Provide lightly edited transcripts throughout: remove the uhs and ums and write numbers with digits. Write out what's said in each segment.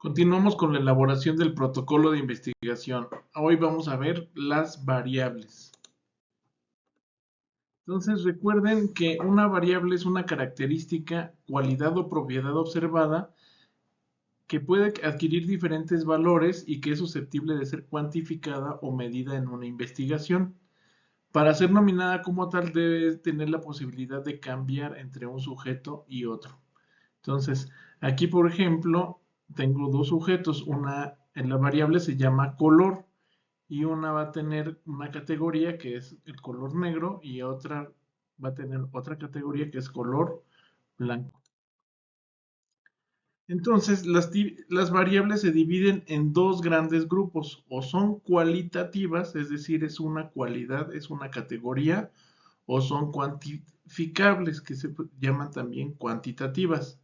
Continuamos con la elaboración del protocolo de investigación. Hoy vamos a ver las variables. Entonces recuerden que una variable es una característica, cualidad o propiedad observada que puede adquirir diferentes valores y que es susceptible de ser cuantificada o medida en una investigación. Para ser nominada como tal debe tener la posibilidad de cambiar entre un sujeto y otro. Entonces, aquí por ejemplo, tengo dos sujetos. Una en la variable se llama color y una va a tener una categoría que es el color negro y otra va a tener otra categoría que es color blanco. Entonces, las variables se dividen en dos grandes grupos, o son cualitativas, es decir, es una cualidad, es una categoría, o son cuantificables, que se llaman también cuantitativas.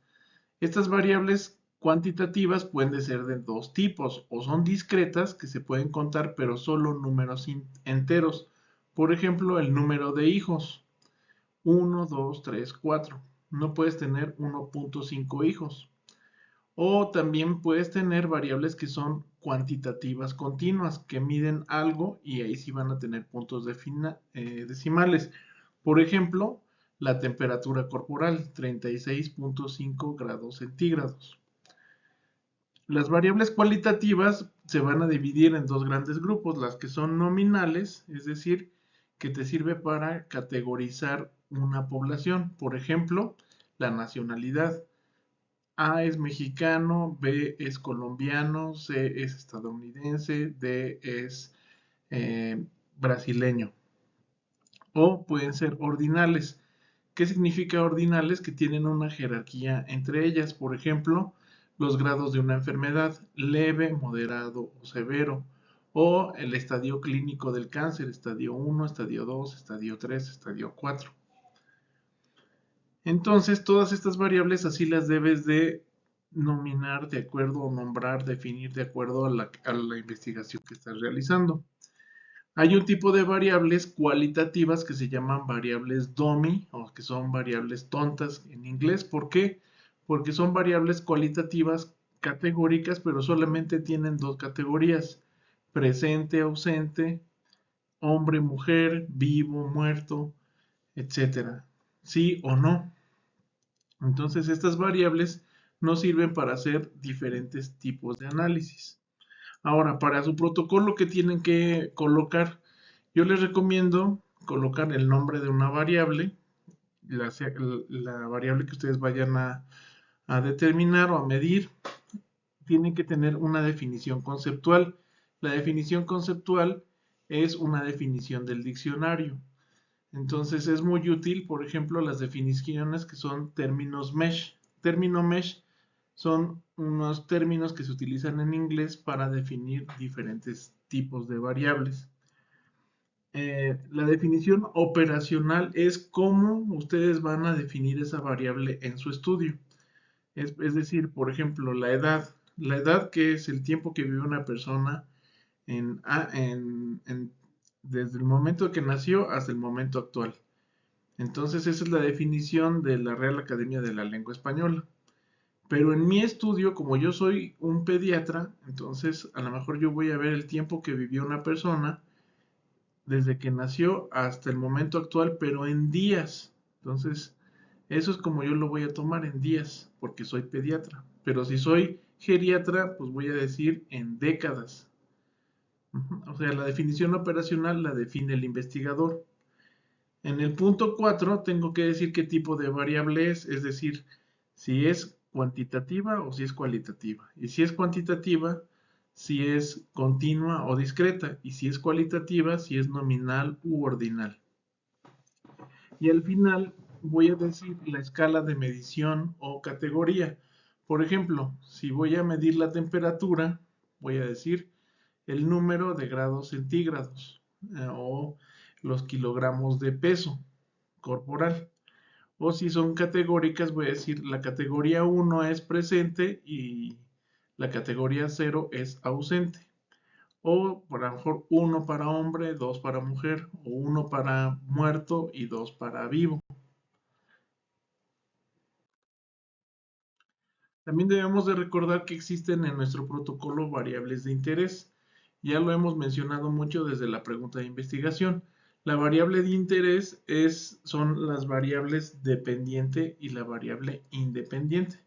Estas variables cuantitativas pueden ser de dos tipos, o son discretas, que se pueden contar, pero solo números enteros. Por ejemplo, el número de hijos, 1, 2, 3, 4. No puedes tener 1.5 hijos. O también puedes tener variables que son cuantitativas continuas, que miden algo y ahí sí van a tener puntos decimales. Por ejemplo, la temperatura corporal, 36.5 grados centígrados. Las variables cualitativas se van a dividir en dos grandes grupos, las que son nominales, es decir, que te sirve para categorizar una población. Por ejemplo, la nacionalidad. A es mexicano, B es colombiano, C es estadounidense, D es eh, brasileño. O pueden ser ordinales. ¿Qué significa ordinales? Que tienen una jerarquía entre ellas. Por ejemplo, los grados de una enfermedad, leve, moderado o severo. O el estadio clínico del cáncer, estadio 1, estadio 2, estadio 3, estadio 4. Entonces, todas estas variables así las debes de nominar de acuerdo o nombrar, definir de acuerdo a la investigación que estás realizando. Hay un tipo de variables cualitativas que se llaman variables dummy o que son variables tontas en inglés. ¿Por qué? Porque son variables cualitativas categóricas, pero solamente tienen dos categorías: presente, ausente, hombre, mujer, vivo, muerto, etcétera. ¿Sí o no? Entonces, estas variables nos sirven para hacer diferentes tipos de análisis. Ahora, para su protocolo que tienen que colocar, yo les recomiendo colocar el nombre de una variable, la variable que ustedes vayan a determinar o a medir, tiene que tener una definición conceptual. La definición conceptual es una definición del diccionario. Entonces es muy útil, por ejemplo, las definiciones que son términos mesh. Término mesh son unos términos que se utilizan en inglés para definir diferentes tipos de variables. La definición operacional es cómo ustedes van a definir esa variable en su estudio. Es decir, por ejemplo, la edad. La edad, que es el tiempo que vive una persona desde el momento que nació hasta el momento actual. Entonces, esa es la definición de la Real Academia de la Lengua Española. Pero en mi estudio, como yo soy un pediatra, entonces a lo mejor yo voy a ver el tiempo que vivió una persona desde que nació hasta el momento actual, pero en días. Entonces, eso es como yo lo voy a tomar en días, porque soy pediatra. Pero si soy geriatra, pues voy a decir en décadas. O sea, la definición operacional la define el investigador. En el punto 4 tengo que decir qué tipo de variable es decir, si es cuantitativa o si es cualitativa. Y si es cuantitativa, si es continua o discreta. Y si es cualitativa, si es nominal u ordinal. Y al final voy a decir la escala de medición o categoría. Por ejemplo, si voy a medir la temperatura, voy a decir el número de grados centígrados o los kilogramos de peso corporal. O si son categóricas, voy a decir la categoría 1 es presente y la categoría 0 es ausente. O por a lo mejor 1 para hombre, 2 para mujer, o 1 para muerto y 2 para vivo. También debemos de recordar que existen en nuestro protocolo variables de interés. Ya lo hemos mencionado mucho desde la pregunta de investigación. La variable de interés son las variables dependiente y la variable independiente.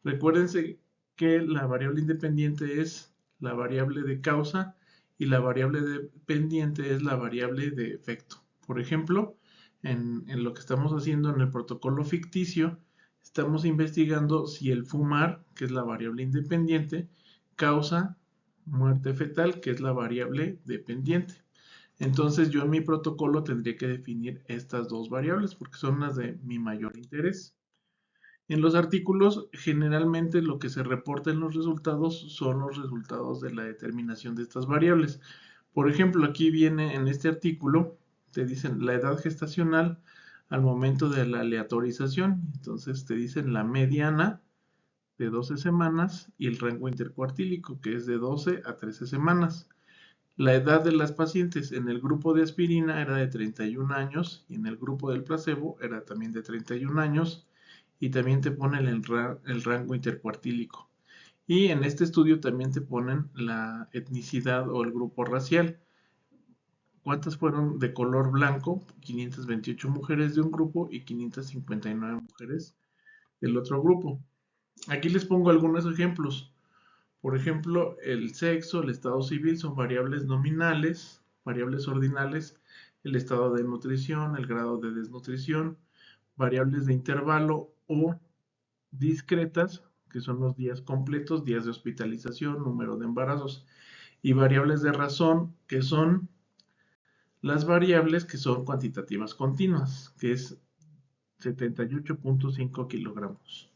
Recuérdense que la variable independiente es la variable de causa y la variable dependiente es la variable de efecto. Por ejemplo, en lo que estamos haciendo en el protocolo ficticio, estamos investigando si el fumar, que es la variable independiente, causa muerte fetal, que es la variable dependiente. Entonces yo en mi protocolo tendría que definir estas dos variables porque son las de mi mayor interés. En los artículos, generalmente lo que se reporta en los resultados son los resultados de la determinación de estas variables. Por ejemplo, aquí viene en este artículo, te dicen la edad gestacional al momento de la aleatorización. Entonces te dicen la mediana de 12 semanas y el rango intercuartílico, que es de 12 a 13 semanas. La edad de las pacientes en el grupo de aspirina era de 31 años y en el grupo del placebo era también de 31 años y también te ponen el rango intercuartílico. Y en este estudio también te ponen la etnicidad o el grupo racial. ¿Cuántas fueron de color blanco? 528 mujeres de un grupo y 559 mujeres del otro grupo. Aquí les pongo algunos ejemplos. Por ejemplo, el sexo, el estado civil son variables nominales, variables ordinales, el estado de nutrición, el grado de desnutrición, variables de intervalo o discretas, que son los días completos, días de hospitalización, número de embarazos, y variables de razón, que son las variables que son cuantitativas continuas, que es 78.5 kilogramos.